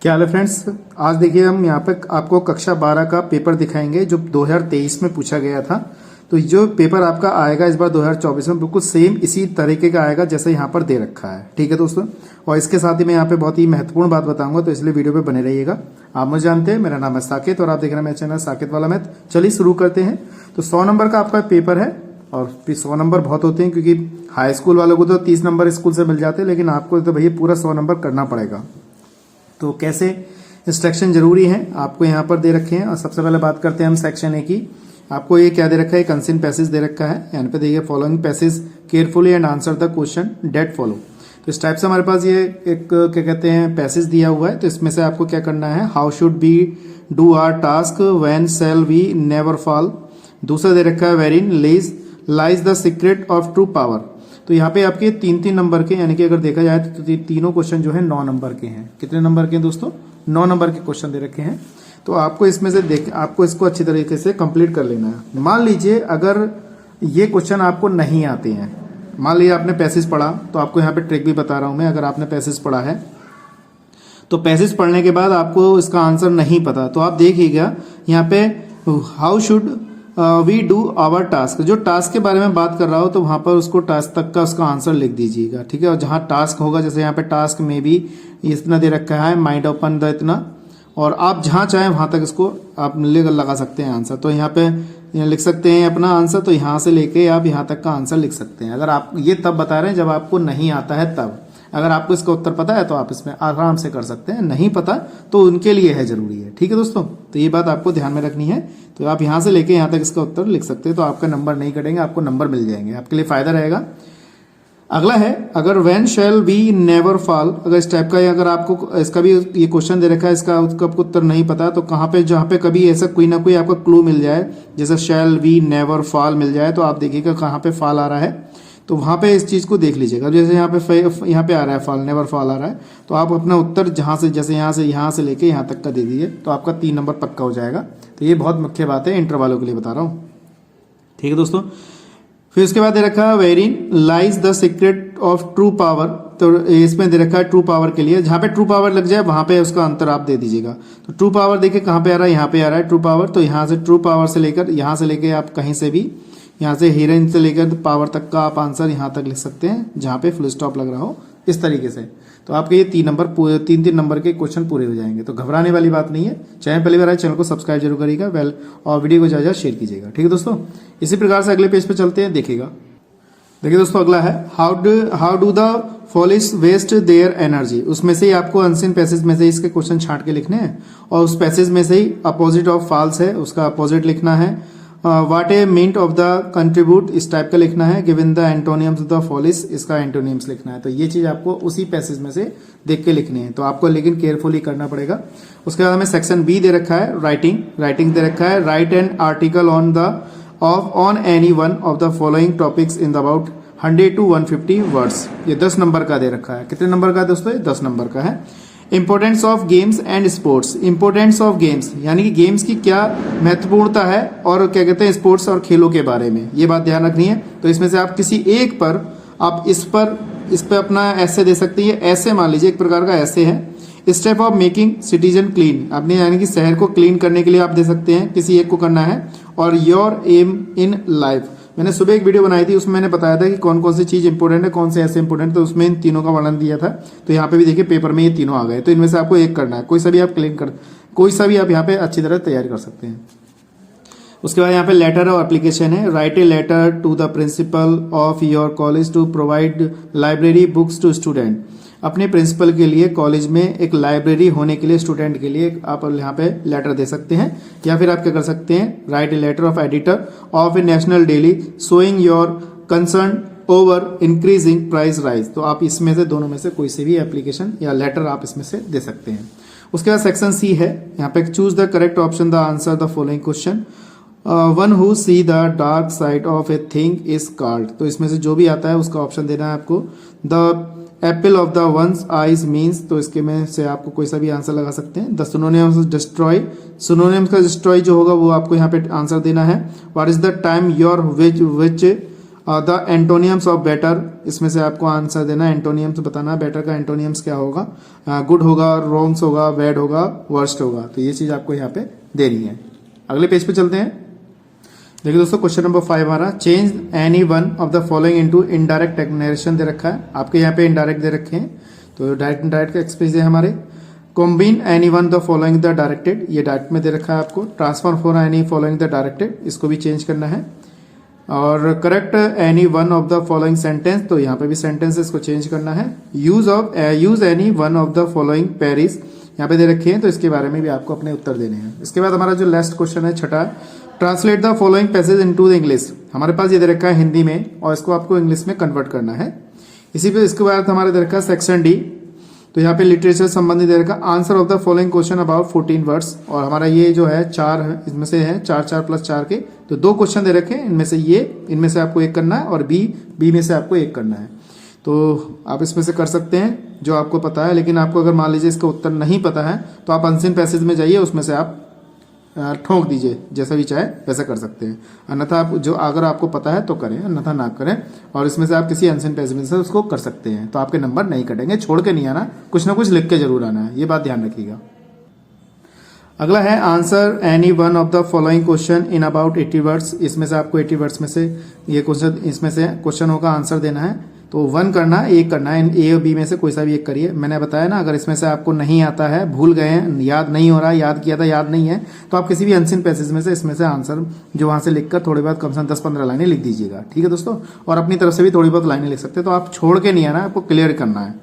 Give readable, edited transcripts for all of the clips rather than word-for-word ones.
क्या हाल है फ्रेंड्स। आज देखिए हम यहाँ पे आपको कक्षा 12 का पेपर दिखाएंगे जो 2023 में पूछा गया था। तो जो पेपर आपका आएगा इस बार 2024 में बिल्कुल सेम इसी तरीके का आएगा जैसे यहाँ पर दे रखा है। ठीक है दोस्तों, और इसके साथ ही मैं यहाँ पे बहुत ही महत्वपूर्ण बात बताऊंगा, तो इसलिए वीडियो पे बने रहिएगा। आप मुझे जानते हैं, मेरा नाम है साकेत और आप देख रहे हैं मेरा चैनल साकेत वाला मैथ। चलिए शुरू करते हैं। तो 100 नंबर का आपका पेपर है और फिर 100 नंबर बहुत होते हैं क्योंकि हाई स्कूल वालों को तो 30 नंबर स्कूल से मिल जाते हैं, लेकिन आपको तो भैया पूरा 100 नंबर करना पड़ेगा। तो कैसे इंस्ट्रक्शन जरूरी है आपको यहाँ पर दे रखे हैं। और सबसे पहले बात करते हैं हम सेक्शन ए की। आपको ये क्या दे रखा है, एक अनसीन पैसेज दे रखा है। यहाँ पे देखिए following passage carefully and answer the question that follow. तो इस टाइप से हमारे पास ये एक क्या कहते हैं पैसेज दिया हुआ है। तो इसमें से आपको क्या करना है, how should be do our task, when shall we never fall. दूसरा दे रखा है wherein lies the secret of true power. तो यहाँ पे आपके 3-3 नंबर के, यानी कि अगर देखा जाए तो तीनों क्वेश्चन जो है 9 नंबर के हैं। कितने नंबर के हैं दोस्तों? 9 नंबर के क्वेश्चन दे रखे हैं। तो आपको इसमें से आपको इसको अच्छी तरीके से कंप्लीट कर लेना है। मान लीजिए अगर ये क्वेश्चन आपको नहीं आते हैं, मान लीजिए आपने पैसेज पढ़ा, तो आपको यहाँ पे ट्रिक भी बता रहा हूं मैं। अगर आपने पैसेज पढ़ा है तो पैसेज पढ़ने के बाद आपको इसका आंसर नहीं पता, तो आप देखिएगा यहाँ पे how should we do our task. जो टास्क के बारे में बात कर रहा हो तो वहां पर उसको टास्क तक का उसका आंसर लिख दीजिएगा। ठीक है, और जहां टास्क होगा, जैसे यहाँ पे टास्क में भी इतना दे रखा है, माइंड ओपन द इतना, और आप जहां चाहें वहां तक इसको आप लगा सकते हैं आंसर। तो यहाँ पे लिख सकते हैं अपना आंसर, तो यहाँ से लेके आप यहाँ तक का आंसर लिख सकते हैं। अगर आप ये तब बता रहे हैं जब आपको नहीं आता है तब। अगर आपको इसका उत्तर पता है तो आप इसमें आराम से कर सकते हैं, नहीं पता तो उनके लिए है जरूरी है। ठीक है दोस्तों, तो ये बात आपको ध्यान में रखनी है। तो आप यहाँ से लेके यहाँ तक इसका उत्तर लिख सकते हैं, तो आपका नंबर नहीं कटेंगे, आपको नंबर मिल जाएंगे, आपके लिए फायदा रहेगा। अगला है, अगर when shall we never fall, अगर इस टाइप का, अगर आपको इसका भी ये क्वेश्चन दे रखा है, इसका आपको उत्तर नहीं पता, तो कहाँ पे जहाँ पे कभी ऐसा कोई ना कोई आपको क्लू मिल जाए, जैसे शैल वी नेवर फॉल मिल जाए, तो आप देखिएगा कहाँ पे फॉल आ रहा है, तो वहां पे इस चीज को देख लीजिएगा। जैसे यहाँ पे आ रहा है फॉल, नेवर फॉल आ रहा है, तो आप अपना उत्तर जहां से, जैसे यहाँ से लेके यहाँ तक का दे दीजिए, तो आपका 3 नंबर पक्का हो जाएगा। तो ये बहुत मुख्य बात है, इंटर वालों के लिए बता रहा हूँ। ठीक है दोस्तों, फिर उसके बाद दे रखा है wherein lies the secret of true power. तो इसमें दे रखा है ट्रू पावर के लिए, जहां पे ट्रू पावर लग जाए वहां पे उसका अंतर आप दे दीजिएगा। तो ट्रू पावर देखिए कहाँ पे आ रहा है, यहाँ पे आ रहा है ट्रू पावर। तो यहाँ से ट्रू पावर से लेकर यहाँ से लेके आप कहीं से भी, यहाँ से हीरोइन से लेकर पावर तक का आप आंसर यहाँ तक लिख सकते हैं, जहाँ पे फुल स्टॉप लग रहा हो, इस तरीके से। तो आपके ये 3 नंबर के क्वेश्चन पूरे हो जाएंगे। तो घबराने वाली बात नहीं है। चाहे पहली बार आए, चैनल को सब्सक्राइब जरूर करिएगा, और वीडियो को ज्यादा शेयर कीजिएगा। ठीक है दोस्तों, इसी प्रकार से अगले पेज पे चलते हैं, देखिएगा। देखिए दोस्तों, अगला है how do the follies waste their energy. उसमें से ही आपको अनसीन पैसेज में से इसके क्वेश्चन छांट के लिखने हैं, और उस पैसेज में से ही अपोजिट ऑफ फॉल्स है, उसका अपोजिट लिखना है। What a meant of the contribute, इस टाइप का लिखना है। Given the antonyms of the follies, इसका एंटोनियम्स लिखना है। तो ये चीज आपको उसी पैसेज में से देख के लिखनी है, तो आपको लेकिन केयरफुली करना पड़ेगा। उसके बाद हमें सेक्शन बी दे रखा है, राइटिंग दे रखा है। Right an article on any one of the following topics in about 100 to 150 words. ये 10 नंबर का दे रखा है। कितने नंबर का है दोस्तों? ये 10 नंबर का है। Importance of games and sports. Importance of games यानी कि गेम्स की क्या महत्वपूर्णता है, और क्या कहते हैं स्पोर्ट्स और खेलों के बारे में, ये बात ध्यान रखनी है। तो इसमें से आप किसी एक पर, आप इस पर अपना ऐसे दे सकते हैं। ऐसे मान लीजिए एक प्रकार का ऐसे है। Step of making citizen clean, अपने यानी कि शहर को क्लीन करने के लिए आप दे सकते हैं, किसी एक को करना है। और योर एम इन लाइफ, मैंने सुबह एक वीडियो बनाई थी, उसमें मैंने बताया था कि कौन कौन सी चीज इंपोर्टेंट है, कौन से ऐसे इंपोर्टेंट, तो उसमें इन तीनों का वर्णन दिया था। तो यहाँ पे भी देखिए पेपर में ये तीनों आ गए। तो इनमें से आपको एक करना है, कोई सा भी आप यहाँ पे अच्छी तरह तैयारी कर सकते हैं। उसके बाद यहाँ पे लेटर और एप्लीकेशन है। Write a letter to the principal of your college to provide library books to student. अपने प्रिंसिपल के लिए कॉलेज में एक लाइब्रेरी होने के लिए, स्टूडेंट के लिए आप यहाँ पे लेटर दे सकते हैं। या फिर आप क्या कर सकते हैं, write a letter of editor of a national daily showing your concern over increasing price rise. तो आप इसमें से दोनों में से कोई से भी एप्लीकेशन या लेटर आप इसमें से दे सकते हैं। उसके बाद सेक्शन सी है, यहाँ पे choose the correct option the answer the following question. One who see the dark side of a thing is called. तो इसमें से जो भी आता है उसका ऑप्शन देना है आपको। The Apple of the ones eyes means, तो इसके में से आपको कोई सा भी आंसर लगा सकते हैं। द सिनोनिम्स डिस्ट्रॉय, सिनोनिम्स का डिस्ट्रॉय जो होगा वो आपको यहाँ पे आंसर देना है। What is the time your which the antonyms of better, इसमें से आपको आंसर देना है, एंटोनियम्स बताना है, बेटर का एंटोनियम्स क्या होगा, गुड होगा, रॉन्ग्स होगा, बैड होगा, वर्स्ट होगा। तो ये चीज आपको यहाँ पे दे रही है। अगले पेज पे चलते हैं। देखिए दोस्तों क्वेश्चन नंबर 5 हमारा, change any one of the following into indirect narration दे रखा है, आपके यहाँ पे इनडायरेक्ट दे रखे हैं, तो डायरेक्ट इनडायरेक्ट का एक्सप्रेस है हमारे। Combine any one the following the directed, ये डायरेक्ट में दे रखा है आपको। Transfer for any following the directed, इसको भी चेंज करना है। और correct any one of the following sentence, तो यहाँ पे भी सेंटेंसेस को चेंज करना है। Use any one of the following Paris, यहाँ पे दे रखे हैं, तो इसके बारे में भी आपको अपने उत्तर देने हैं। इसके बाद हमारा जो लास्ट क्वेश्चन है छठा, translate the following passage into the English, हमारे पास ये दे रखा है हिंदी में और इसको आपको इंग्लिश में कन्वर्ट करना है। इसी पे इसके बाद हमारे दे रखा है सेक्शन डी, तो यहाँ पे लिटरेचर संबंधी दे रखा answer of the following question about 14 words, और हमारा ये जो है 4 है, इसमें से है 4 4 प्लस 4 के, तो 2 क्वेश्चन दे रखे हैं, इनमें से आपको एक करना है और बी में से आपको एक करना है। तो आप इसमें से कर सकते हैं जो आपको पता है, लेकिन आपको अगर मान लीजिए इसका उत्तर नहीं पता है तो आप अनसीन पैसेज में जाइए, उसमें से आप ठोक दीजिए, जैसा भी चाहे वैसा कर सकते हैं। अन्यथा आप जो अगर आपको पता है तो करें, अन्यथा ना करें, और इसमें से आप किसी अनसीन पैसेज में से उसको कर सकते हैं, तो आपके नंबर नहीं कटेंगे। छोड़ के नहीं आना, कुछ ना कुछ लिख के जरूर आना है, ये बात ध्यान रखिएगा। अगला है answer any one of the following question in about 80 words, इसमें से आपको 80 वर्ड्स में से ये क्वेश्चन, इसमें से क्वेश्चनों का आंसर देना है। तो 1 करना है, 1 करना है, ए और बी में से कोई सा भी एक करिए। मैंने बताया ना, अगर इसमें से आपको नहीं आता है, भूल गए हैं, याद नहीं हो रहा है, याद किया था याद नहीं है, तो आप किसी भी अनसीन पैसेज में से इसमें से आंसर जो वहां से लिखकर थोड़ी बहुत कम से कम 10-15 लाइनें लिख दीजिएगा, ठीक है दोस्तों। और अपनी तरफ से भी थोड़ी बहुत लाइनें लिख सकते हैं, तो आप छोड़ के नहीं आना, आपको क्लियर करना है।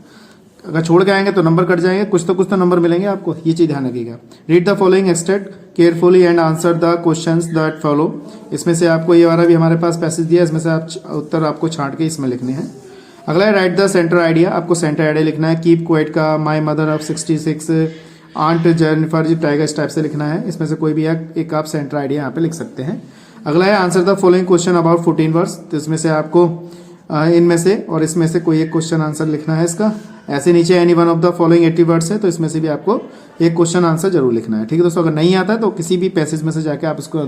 अगर छोड़ के आएंगे तो नंबर कट जाएंगे, कुछ तो नंबर मिलेंगे आपको, ये चीज ध्यान रखिएगा। Read the following extract carefully and answer the questions that follow, इसमें से आपको ये वाला भी हमारे पास पैसेज दिया है, इसमें से आप उत्तर आपको छांट के इसमें लिखने हैं। अगला है राइट द सेंटर आइडिया, आपको सेंटर आइडिया लिखना है। कीप क्वाइट का my mother of 66, aunt Jennifer जी टाइगर, इस टाइप से लिखना है। इसमें से कोई भी एक आप सेंटर आइडिया यहाँ पे लिख सकते हैं। अगला है answer the following question about 14 words, तो इसमें से आपको इनमें से और इसमें से कोई एक क्वेश्चन आंसर लिखना है इसका। ऐसे नीचे any one of the following 80 words है, तो इसमें से भी आपको एक क्वेश्चन आंसर जरूर लिखना है, ठीक है दोस्तों। अगर नहीं आता है तो किसी भी पैसेज में से जाके आप इसको